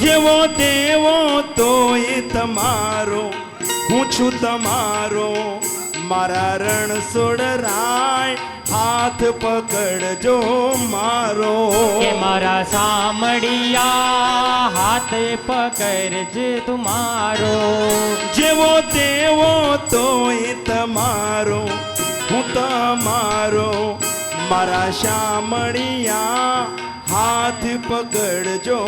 જેવો દેવો તો એ તમારો હું છું તમારો મારા રણછોડ રાય હાથ પકડજો મારો કે મારા સામડિયા હાથ પકડજ તુમારો. જેવો દેવો તો એ તમારો હું તમારો મારા શામળિયા હાથ પકડજો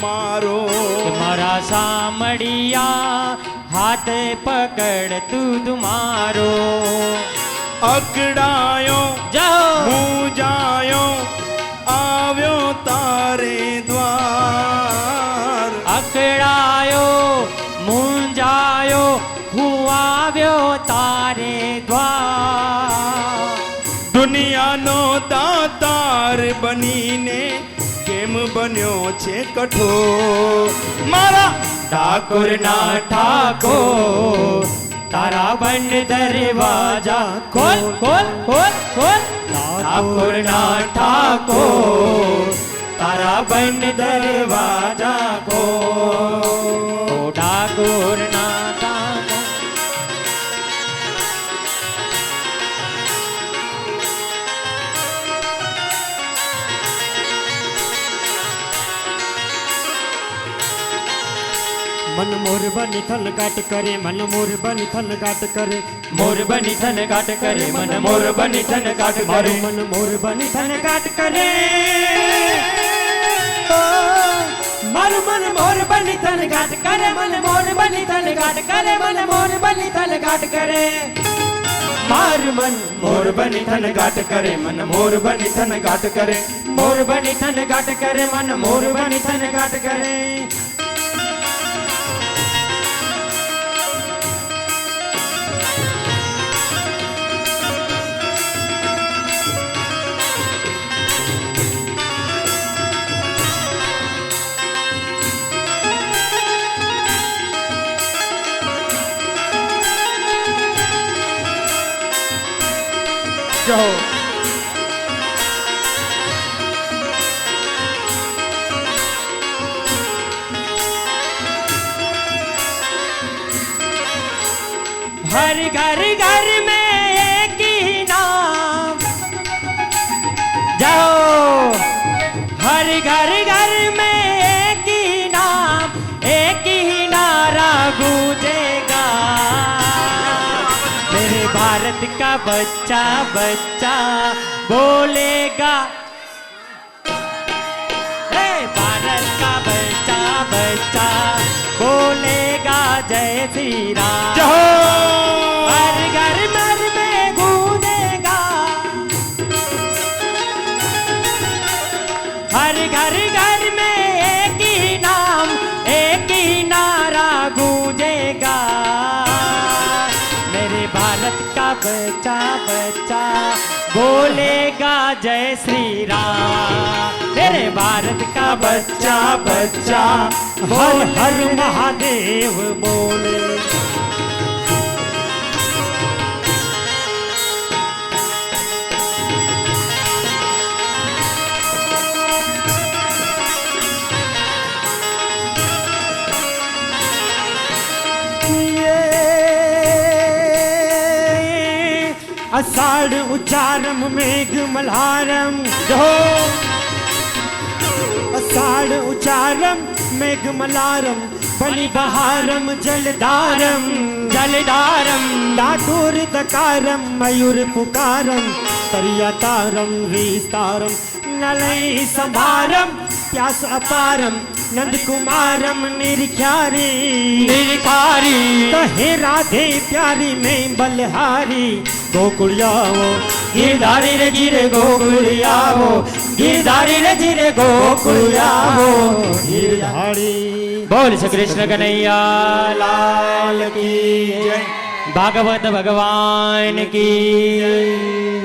મારો કે મારા સામડિયા હાથ પકડ તું તુમારો. અકડાયો જાઓ મૂંઝાયો આવ્યો તારે દ્વાર અકળાયો મૂંઝાયો હું આવ્યો તારે દ્વાર. દુનિયાનો દાતાર બનીને કેમ બન્યો છે કઠોર મારા ઠાકોરના ઠાકોર તારા બંધ દરવાજા ખોલ ખોલ ખોલ ખોલ. ઠાકોરના ઠાકોર તારા બંધ દરવાજા ખોલ. ઓ ઠાકોરના ઠાકોર મન મોર બની થન ગાટ કરે મન મોર બની થન ગાટ કરે મોર બની થન ગાટ કરે મન મોર બની થન ગાટ કરે મારું મન મોર બની થન ગાટ કરે મારું મન મોર બની થન ગાટ કરે મન મોર બની થન ગાટ કરે મન મોર બની થન ગાટ કરે મારું મન મોર બની થન ગાટ કરે મન મોર બની થન ગાટ કરે મોર બની થન ગાટ કરે મન મોર બની થન ગાટ કરે જો हर घर घर में एक ही नाम जाओ हर घर घर में एक ही नाम एक ही नारा गूंजेगा मेरे भारत का बच्चा बच्चा बोलेगा हे भारत का बच्चा बच्चा बोलेगा जय श्री राम જો हर घर घर में गूंजेगा हर घर घर में एक ही नाम एक ही नारा गूंजेगा मेरे भारत का बच्चा बच्चा बोलेगा जय श्री राम मेरे भारत का बच्चा बच्चा हर हर महादेव बोले अषाढ़ उच्चारम मेघ मल्हारम जो अषाढ़ उच्चारम मेघ मल्हारम बलि बहारम जलधारम जलधारम डाटूर दकारम मयूर पुकारम तरिया तारम विस्तारम नलई संभारम प्यास अपारम नंद कुमारम निरख्यारी નિર્ખારી कहे राधे प्यारी में बलहारी गोकुड़ियाओ ગીરધારી રે જીરે ગોકુળિયાવો ગીરધારી રે જીરે ગોકુળિયાવો गिरधारी બોલ શ્રી કૃષ્ણ કનૈયા લાલ કી જય ભાગવત ભગવાન કી